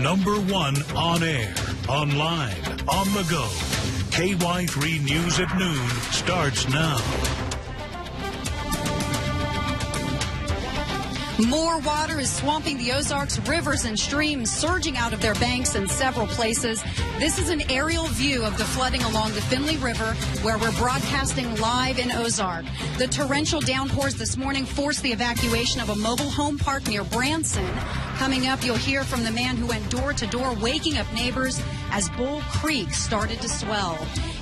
#1 on air, online, on the go. KY3 News at noon starts now. More water is swamping the Ozarks. Rivers and streams surging out of their banks in several places. This is an aerial view of the flooding along the Finley River, where we're broadcasting live in Ozark. The torrential downpours this morning forced the evacuation of a mobile home park near Branson. Coming up, you'll hear from the man who went door to door, waking up neighbors as Bull Creek started to swell.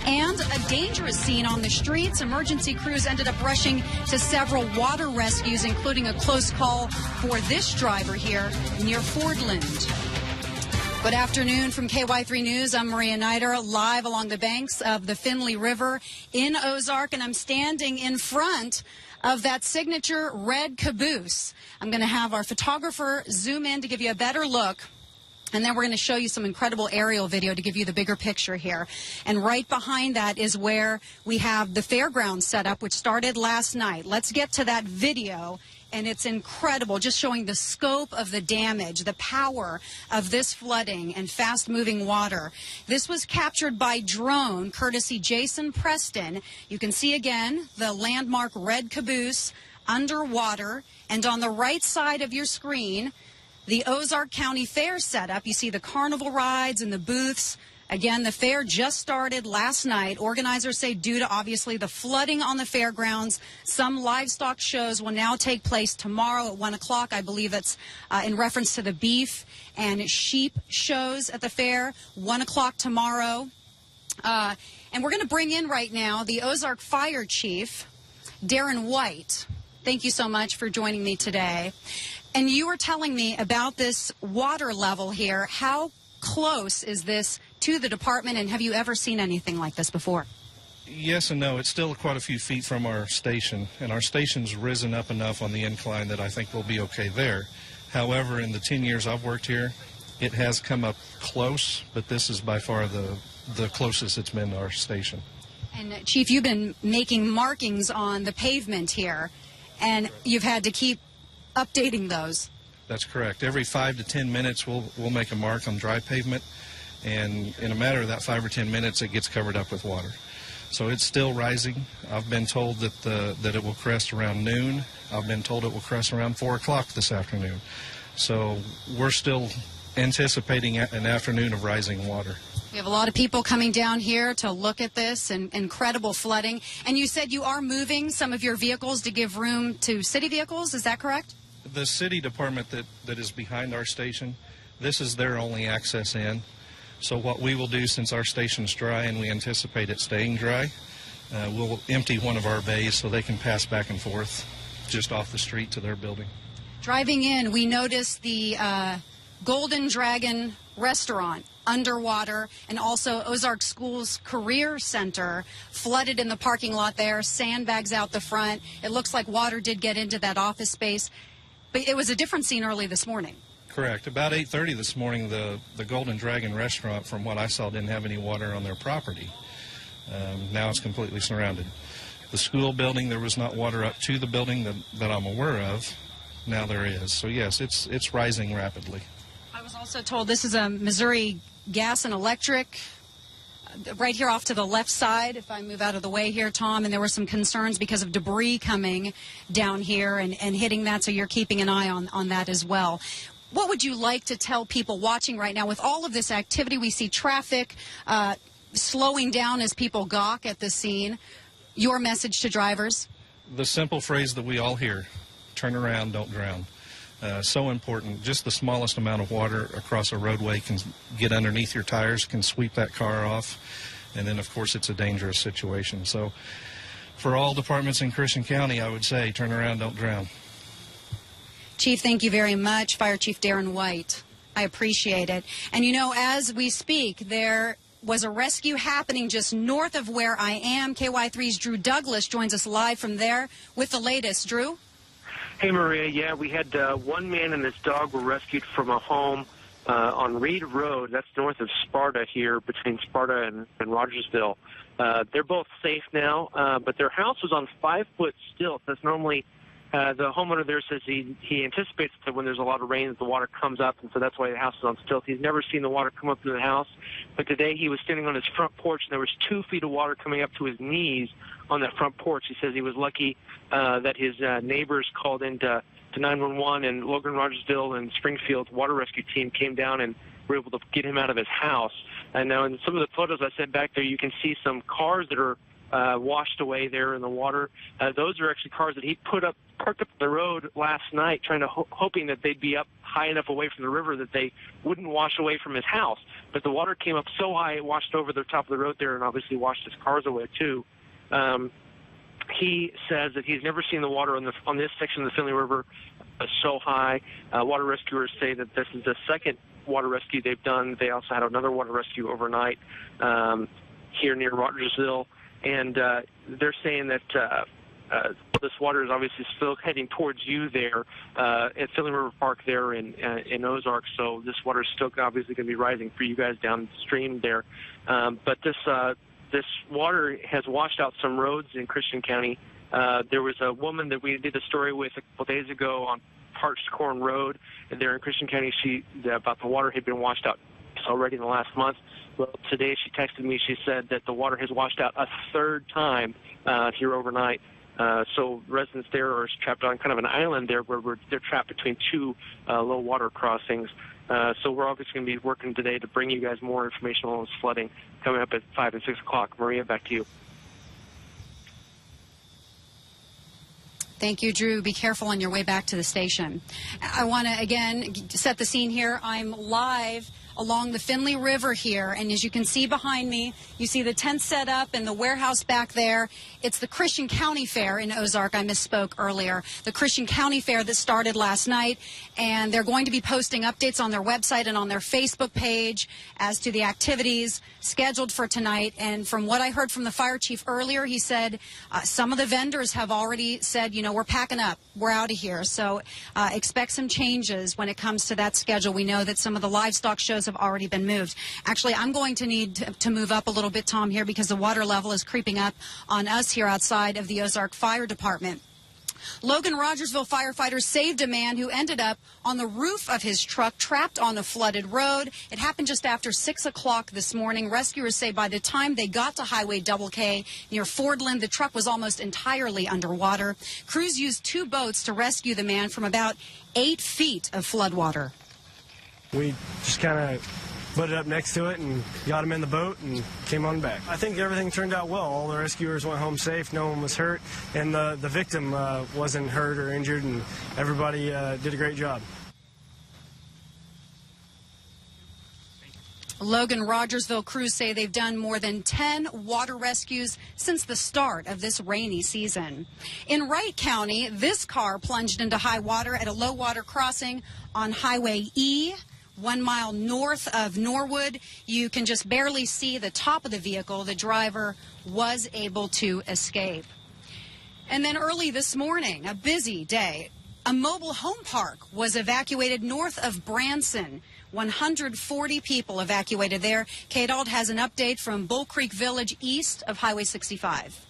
And a dangerous scene on the streets. Emergency crews ended up rushing to several water rescues, including a close call for this driver here near Fordland. Good afternoon from KY3 News. I'm Maria Neider, live along the banks of the Finley River in Ozark, and I'm standing in front of that signature red caboose. I'm going to have our photographer zoom in to give you a better look. And then we're going to show you some incredible aerial video to give you the bigger picture here. And right behind that is where we have the fairgrounds set up, which started last night. Let's get to that video. And it's incredible, just showing the scope of the damage, the power of this flooding and fast-moving water. This was captured by drone, courtesy Jason Preston. You can see again the landmark red caboose underwater. And on the right side of your screen, the Ozark County Fair setup. You see the carnival rides and the booths. Again, the fair just started last night. Organizers say due to obviously the flooding on the fairgrounds, some livestock shows will now take place tomorrow at 1 o'clock. I believe that's in reference to the beef and sheep shows at the fair, 1 o'clock tomorrow. And we're going to bring in right now the Ozark Fire Chief, Darren White. Thank you so much for joining me today. And you were telling me about this water level here. How close is this to the department, and have you ever seen anything like this before? Yes and no. It's still quite a few feet from our station, and our station's risen up enough on the incline that I think we'll be okay there. However, in the 10 years I've worked here, it has come up close, but this is by far the closest it's been to our station. And Chief, you've been making markings on the pavement here, and you've had to keep updating those. That's correct. Every 5 to 10 minutes we'll make a mark on dry pavement, and in a matter of that 5 or 10 minutes it gets covered up with water. So it's still rising. I've been told that it will crest around noon. I've been told it will crest around 4 o'clock this afternoon. So we're still anticipating an afternoon of rising water. We have a lot of people coming down here to look at this and incredible flooding. And you said you are moving some of your vehicles to give room to city vehicles. Is that correct? The city department that is behind our station, this is their only access in. So what we will do, since our station's dry and we anticipate it staying dry, we'll empty one of our bays so they can pass back and forth just off the street to their building. Driving in, we noticed the Golden Dragon restaurant underwater, and also Ozark Schools Career Center flooded in the parking lot there, sandbags out the front. It looks like water did get into that office space, but it was a different scene early this morning. Correct. About 8:30 this morning, the Golden Dragon restaurant, from what I saw, didn't have any water on their property. Now it's completely surrounded. The school building, there was not water up to the building that I'm aware of. Now there is. So yes, it's rising rapidly. I was also told this is a Missouri Gas and Electric, right here off to the left side, if I move out of the way here, Tom, and there were some concerns because of debris coming down here and hitting that, so you're keeping an eye on that as well. What would you like to tell people watching right now with all of this activity? We see traffic slowing down as people gawk at the scene. Your message to drivers? The simple phrase that we all hear, turn around, don't drown. So important. Just the smallest amount of water across a roadway can get underneath your tires, can sweep that car off, and then of course it's a dangerous situation. So for all departments in Christian County, I would say turn around, don't drown. Chief, thank you very much. Fire Chief Darren White. I appreciate it. And you know, as we speak, there was a rescue happening just north of where I am. KY3's Drew Douglas joins us live from there with the latest. Drew? Hey, Maria. Yeah, we had one man and his dog were rescued from a home on Reed Road. That's north of Sparta here, between Sparta and Rogersville. They're both safe now, but their house was on 5-foot stilts. That's normally The homeowner there says he anticipates that when there's a lot of rain, the water comes up, and so that's why the house is on stilts. He's never seen the water come up to the house, but today he was standing on his front porch, and there was 2 feet of water coming up to his knees on that front porch. He says he was lucky that his neighbors called into 911, and Logan, Rogersville, and Springfield water rescue team came down and were able to get him out of his house. And now in some of the photos I sent back there, you can see some cars that are washed away there in the water. Those are actually cars that he parked up the road last night, hoping that they'd be up high enough away from the river that they wouldn't wash away from his house. But the water came up so high it washed over the top of the road there and obviously washed his cars away too. He says that he's never seen the water on this section of the Finley River so high. Water rescuers say that this is the second water rescue they've done. They also had another water rescue overnight here near Rogersville, and they're saying that this water is obviously still heading towards you there at Finley River Park there in Ozark, so this water is still obviously going to be rising for you guys downstream there. But this water has washed out some roads in Christian County. There was a woman that we did a story with a couple days ago on Parched Corn Road there in Christian County. About the water had been washed out already in the last month. Well, today she texted me. She said that the water has washed out a 3rd time here overnight. So residents there are trapped on kind of an island there where they're trapped between 2 low water crossings. So we're obviously going to be working today to bring you guys more information on this flooding coming up at 5 and 6 o'clock. Maria, back to you. Thank you, Drew. Be careful on your way back to the station. I want to, again, set the scene here. I'm live along the Finley River here, and as you can see behind me, you see the tent set up and the warehouse back there. It's the Christian County Fair in Ozark. I misspoke earlier. The Christian County Fair that started last night, and they're going to be posting updates on their website and on their Facebook page as to the activities scheduled for tonight. And from what I heard from the fire chief earlier, he said some of the vendors have already said, you know, we're packing up, we're out of here. So expect some changes when it comes to that schedule. We know that some of the livestock shows have already been moved. Actually, I'm going to need to move up a little bit, Tom, here because the water level is creeping up on us here outside of the Ozark Fire Department. Logan Rogersville firefighters saved a man who ended up on the roof of his truck, trapped on a flooded road. It happened just after 6 o'clock this morning. Rescuers say by the time they got to Highway KK near Fordland, the truck was almost entirely underwater. Crews used 2 boats to rescue the man from about 8 feet of floodwater. We just kind of put it up next to it and got him in the boat and came on back. I think everything turned out well. All the rescuers went home safe. No one was hurt, and the victim wasn't hurt or injured, and everybody did a great job. Logan Rogersville crews say they've done more than 10 water rescues since the start of this rainy season. In Wright County, this car plunged into high water at a low water crossing on Highway E, 1 mile north of Norwood. You can just barely see the top of the vehicle. The driver was able to escape. And then early this morning, a busy day, a mobile home park was evacuated north of Branson. 140 people evacuated there. KY3 has an update from Bull Creek Village east of Highway 65.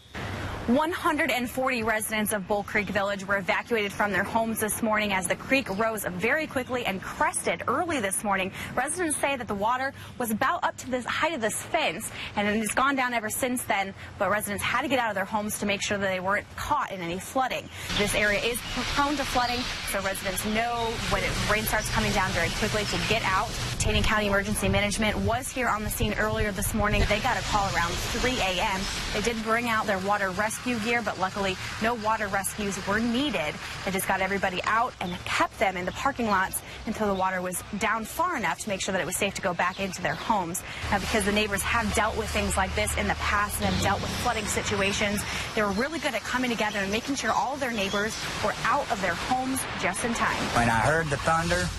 140 residents of Bull Creek Village were evacuated from their homes this morning as the creek rose very quickly and crested early this morning. Residents say that the water was about up to the height of this fence, and it's gone down ever since then, but residents had to get out of their homes to make sure that they weren't caught in any flooding. This area is prone to flooding, so residents know when rain starts coming down very quickly to get out. Taney County Emergency Management was here on the scene earlier this morning. They got a call around 3 a.m. They did bring out their water rescue gear, but luckily no water rescues were needed. They just got everybody out and kept them in the parking lots until the water was down far enough to make sure that it was safe to go back into their homes. Now, because the neighbors have dealt with things like this in the past and have dealt with flooding situations, they were really good at coming together and making sure all of their neighbors were out of their homes just in time. When I heard the thunder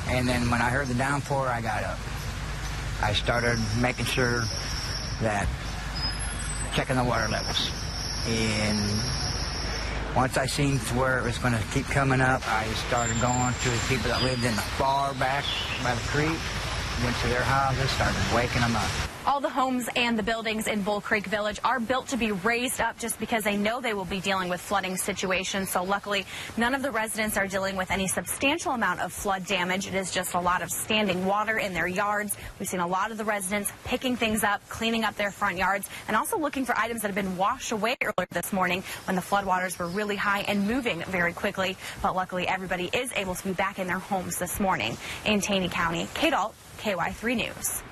and then when I heard the downpour, I got up. I started making sure that checking the water levels. And once I seen to where it was going to keep coming up, I started going to the people that lived in the far back by the creek. went to their houses, started waking them up. All the homes and the buildings in Bull Creek Village are built to be raised up just because they know they will be dealing with flooding situations. So luckily, none of the residents are dealing with any substantial amount of flood damage. It is just a lot of standing water in their yards. We've seen a lot of the residents picking things up, cleaning up their front yards, and also looking for items that have been washed away earlier this morning when the floodwaters were really high and moving very quickly. But luckily, everybody is able to be back in their homes this morning. In Taney County, Cat.02, KY3 News.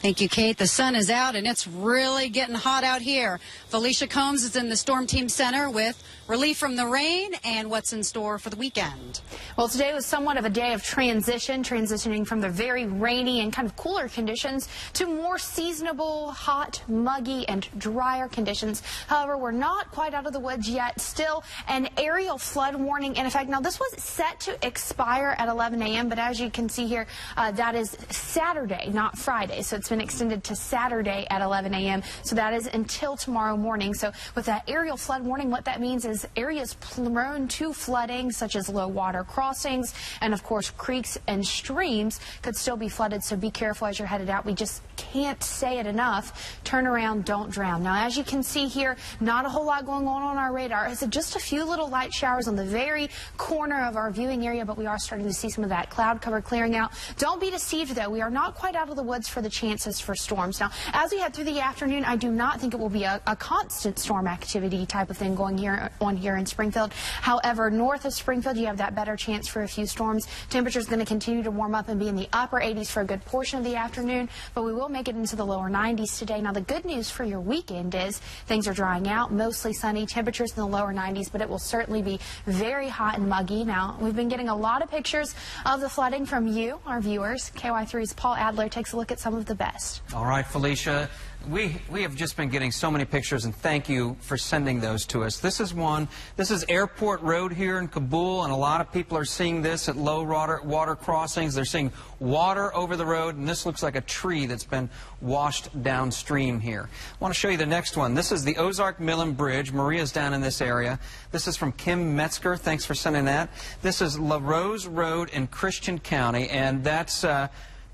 Thank you, Kate. The sun is out, and it's really getting hot out here. Felicia Combs is in the Storm Team Center with relief from the rain and what's in store for the weekend. Well, today was somewhat of a day of transitioning from the very rainy and kind of cooler conditions to more seasonable, hot, muggy, and drier conditions. However, we're not quite out of the woods yet. Still an aerial flood warning in effect. Now, this was set to expire at 11 a.m., but as you can see here, that is Saturday, not Friday. So it's been extended to Saturday at 11 a.m. So that is until tomorrow morning. So with that aerial flood warning, what that means is areas prone to flooding, such as low water crossings, and of course creeks and streams could still be flooded. So be careful as you're headed out. We just can't say it enough. Turn around, don't drown. Now, as you can see here, not a whole lot going on our radar. It's just a few little light showers on the very corner of our viewing area, but we are starting to see some of that cloud cover clearing out. Don't be deceived, though. We are not quite out of the woods for the chances for storms. Now, as we head through the afternoon, I do not think it will be a constant storm activity type of thing going on here in Springfield. However, north of Springfield, you have that better chance for a few storms. Temperature is going to continue to warm up and be in the upper 80s for a good portion of the afternoon, but we will make it into the lower 90s today. Now, the good news for your weekend is things are drying out, mostly sunny, temperatures in the lower 90s, but it will certainly be very hot and muggy. Now, we've been getting a lot of pictures of the flooding from you, our viewers. KY3's Paul Adler takes a look at some of the best. All right, Felicia, we have just been getting so many pictures, and thank you for sending those to us. This is one. This is Airport Road here in Kabul, and a lot of people are seeing this at low water crossings. They're seeing water over the road, and this looks like a tree that's been washed downstream here. I want to show you the next one. This is the Ozark Millen Bridge. Maria's down in this area. This is from Kim Metzger. Thanks for sending that. This is La Rose Road in Christian County, and that's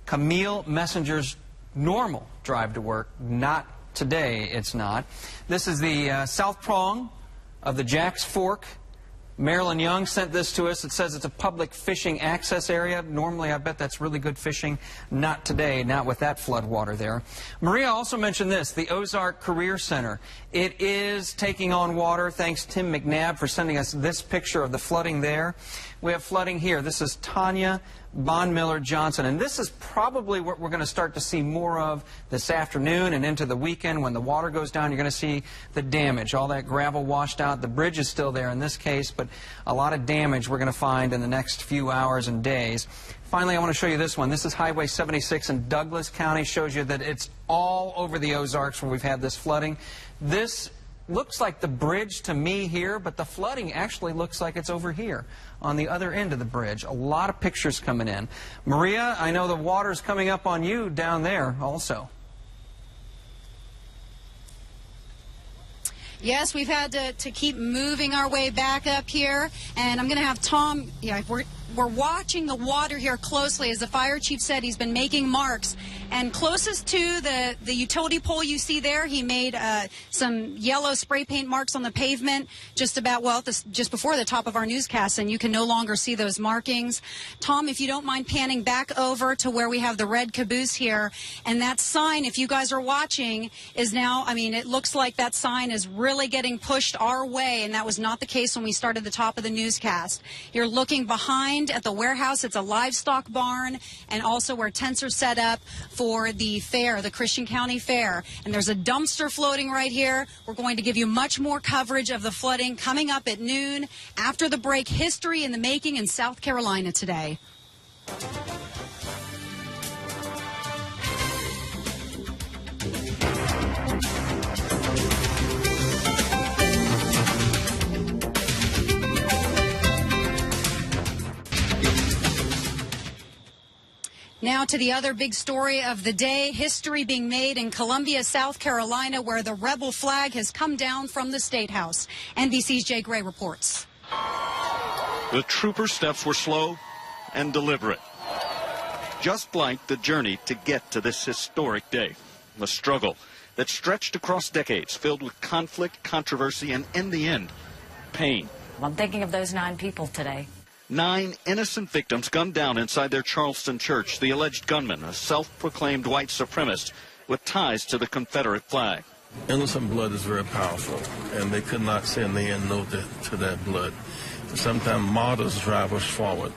Camille Messenger's normal drive to work. Not today, it's not. This is the south prong of the Jack's Fork. Marilyn Young sent this to us. It says it's a public fishing access area. Normally, I bet that's really good fishing. Not today, not with that flood water there. Maria also mentioned this, the Ozark Career Center. It is taking on water. Thanks, Tim McNabb, for sending us this picture of the flooding there. We have flooding here. This is Tanya Bond-Miller Johnson, and this is probably what we're going to start to see more of this afternoon and into the weekend. When the water goes down, you're going to see the damage, all that gravel washed out. The bridge is still there in this case, but a lot of damage we're going to find in the next few hours and days. Finally, I want to show you this one. This is Highway 76 in Douglas County. Shows you that it's all over the Ozarks where we've had this flooding. This looks like the bridge to me here, but the flooding actually looks like it's over here on the other end of the bridge. A lot of pictures coming in. Maria, I know the water's coming up on you down there also. Yes, we've had to keep moving our way back up here, and I'm going to have Tom, we're watching the water here closely. As the fire chief said, he's been making marks. And closest to the utility pole you see there, he made some yellow spray paint marks on the pavement just about, well, just before the top of our newscast, and you can no longer see those markings. Tom, if you don't mind panning back over to where we have the red caboose here, and that sign, if you guys are watching, is now, I mean, it looks like that sign is really getting pushed our way, and that was not the case when we started the top of the newscast. You're looking behind at the warehouse. It's a livestock barn, and also where tents are set up for the fair, the Christian County Fair. And there's a dumpster floating right here. We're going to give you much more coverage of the flooding coming up at noon. After the break, history in the making in South Carolina today. Now to the other big story of the day, history being made in Columbia, South Carolina, where the rebel flag has come down from the State House. NBC's Jay Gray reports. The trooper steps were slow, and deliberate. Just like the journey to get to this historic day. A struggle that stretched across decades, filled with conflict, controversy, and in the end, pain. I'm thinking of those 9 people today. 9 innocent victims gunned down inside their Charleston church. The alleged gunman, a self-proclaimed white supremacist with ties to the Confederate flag. Innocent blood is very powerful, and they could not say in the end no to that blood. Sometimes martyrs drive us forward.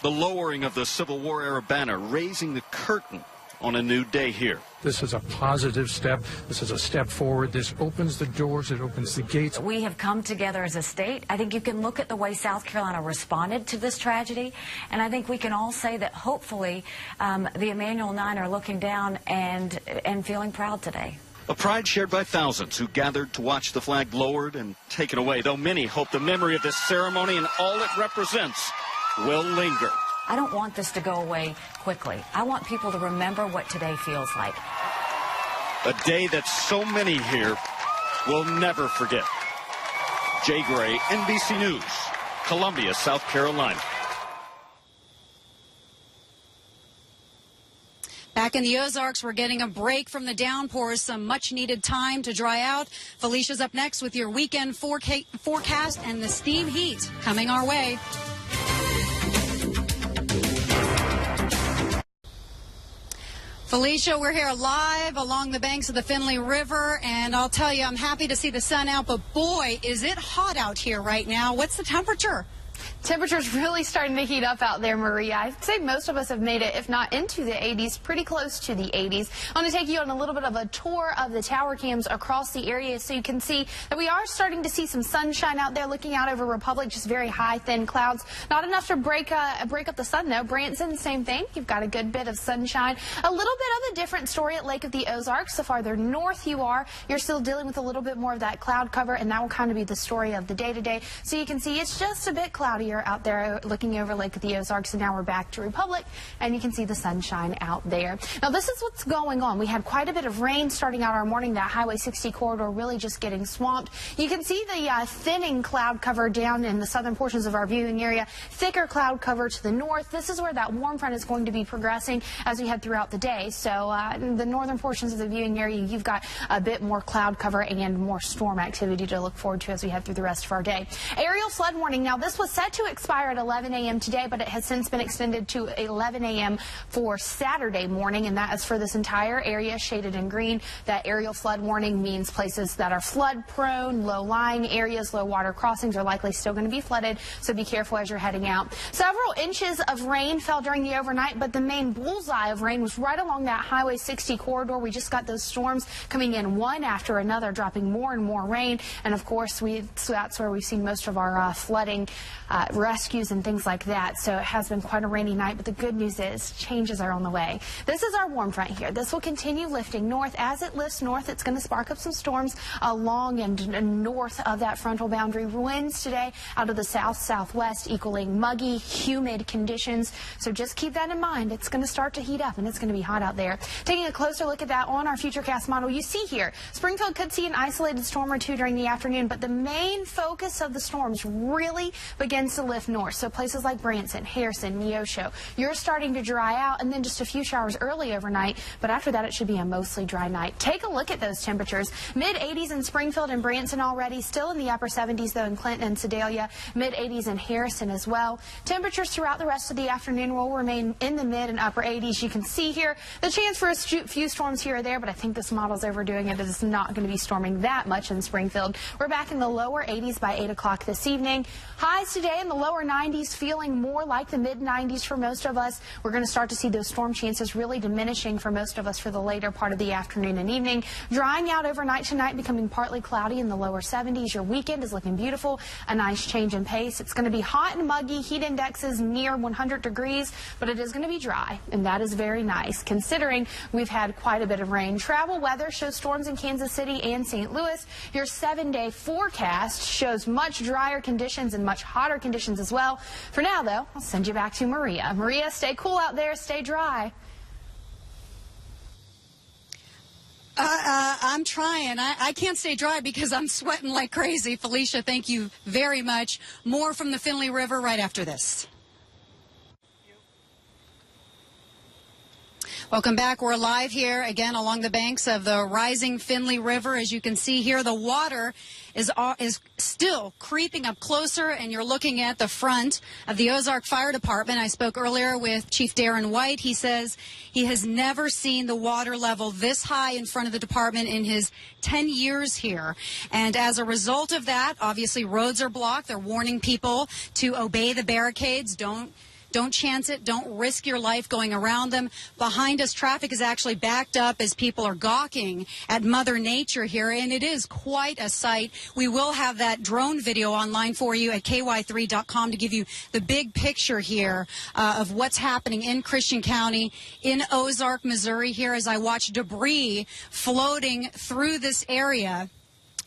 The lowering of the Civil War era banner, raising the curtain on a new day here. This is a positive step. This is a step forward. This opens the doors. It opens the gates. We have come together as a state. I think you can look at the way South Carolina responded to this tragedy, and I think we can all say that hopefully the Emanuel 9 are looking down and feeling proud today. A pride shared by thousands who gathered to watch the flag lowered and taken away, though many hope the memory of this ceremony and all it represents will linger. I don't want this to go away quickly. I want people to remember what today feels like. A day that so many here will never forget. Jay Gray, NBC News, Columbia, South Carolina. Back in the Ozarks, we're getting a break from the downpours, some much-needed time to dry out. Felicia's up next with your weekend forecast and the steam heat coming our way. Felicia, we're here live along the banks of the Finley River, and I'll tell you, I'm happy to see the sun out, but boy, is it hot out here right now. What's the temperature? Temperature's really starting to heat up out there, Maria. I'd say most of us have made it, if not into the 80s, pretty close to the 80s. I want to take you on a little bit of a tour of the tower cams across the area so you can see that we are starting to see some sunshine out there looking out over Republic, just very high, thin clouds. Not enough to break up the sun, though. Branson, same thing. You've got a good bit of sunshine. A little bit of a different story at Lake of the Ozarks. The farther north you are, you're still dealing with a little bit more of that cloud cover, and that will kind of be the story of the day today. So you can see it's just a bit cloudier out there looking over Lake of the Ozarks, and now we're back to Republic, and you can see the sunshine out there. Now, this is what's going on. We had quite a bit of rain starting out our morning. That Highway 60 corridor really just getting swamped. You can see the thinning cloud cover down in the southern portions of our viewing area, thicker cloud cover to the north. This is where that warm front is going to be progressing as we head throughout the day. So in the northern portions of the viewing area, you've got a bit more cloud cover and more storm activity to look forward to as we head through the rest of our day. Aerial flood warning. Now, this was set to expire at 11 a.m. today, but it has since been extended to 11 a.m. for Saturday morning, and that is for this entire area shaded in green. That aerial flood warning means places that are flood prone, low-lying areas, low water crossings are likely still going to be flooded, so be careful as you're heading out. Several inches of rain fell during the overnight, but the main bullseye of rain was right along that Highway 60 corridor. We just got those storms coming in one after another, dropping more and more rain, and of course so that's where we've seen most of our flooding rescues and things like that. So it has been quite a rainy night, but the good news is changes are on the way. This is our warm front here. This will continue lifting north. As it lifts north, it's going to spark up some storms along and north of that frontal boundary. Winds today out of the south-southwest equaling muggy, humid conditions. So just keep that in mind. It's going to start to heat up, and it's going to be hot out there. Taking a closer look at that on our Futurecast model, you see here, Springfield could see an isolated storm or two during the afternoon, but the main focus of the storms really begins to lift north. So places like Branson, Harrison, Neosho, you're starting to dry out, and then just a few showers early overnight, but after that it should be a mostly dry night. Take a look at those temperatures. Mid-80s in Springfield and Branson already, still in the upper 70s though in Clinton and Sedalia, mid-80s in Harrison as well. Temperatures throughout the rest of the afternoon will remain in the mid and upper 80s. You can see here the chance for a few storms here or there, but I think this model's overdoing it. It is not going to be storming that much in Springfield. We're back in the lower 80s by 8 o'clock this evening. Highs today in the lower 90s, feeling more like the mid-90s for most of us. We're going to start to see those storm chances really diminishing for most of us for the later part of the afternoon and evening. Drying out overnight tonight, becoming partly cloudy in the lower 70s. Your weekend is looking beautiful. A nice change in pace. It's going to be hot and muggy. Heat indexes near 100 degrees, but it is going to be dry, and that is very nice considering we've had quite a bit of rain. Travel weather shows storms in Kansas City and St. Louis. Your 7-day forecast shows much drier conditions and much hotter conditions as well. For now, though, I'll send you back to Maria. Maria, stay cool out there, stay dry. I'm trying. I can't stay dry because I'm sweating like crazy. Felicia, thank you very much. More from the Finley River right after this. Welcome back. We're live here again along the banks of the rising Finley River. As you can see here, the water is still creeping up closer, and you're looking at the front of the Ozark Fire Department. I spoke earlier with Chief Darren White. He says he has never seen the water level this high in front of the department in his 10 years here. And as a result of that, obviously roads are blocked. They're warning people to obey the barricades. Don't chance it. Don't risk your life going around them. Behind us, traffic is actually backed up as people are gawking at Mother Nature here, and it is quite a sight. We will have that drone video online for you at KY3.com to give you the big picture here of what's happening in Christian County, in Ozark, Missouri here as I watch debris floating through this area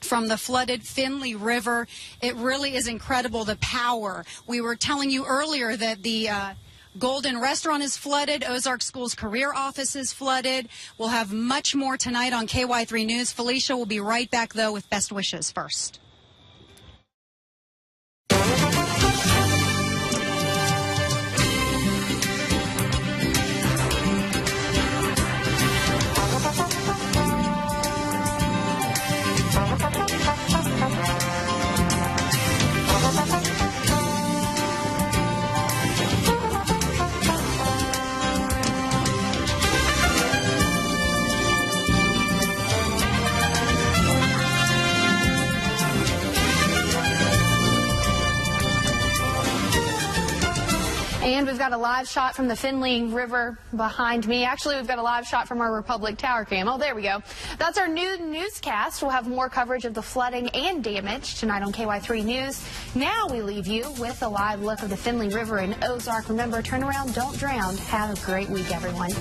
from the flooded Finley River. It really is incredible, the power. We were telling you earlier that the Golden Restaurant is flooded. Ozark School's career office is flooded. We'll have much more tonight on KY3 News. Felicia will be right back, though, with best wishes first. And we've got a live shot from the Finley River behind me. Actually, we've got a live shot from our Republic Tower cam. Oh, there we go. That's our new newscast. We'll have more coverage of the flooding and damage tonight on KY3 News. Now we leave you with a live look of the Finley River in Ozark. Remember, turn around, don't drown. Have a great week, everyone.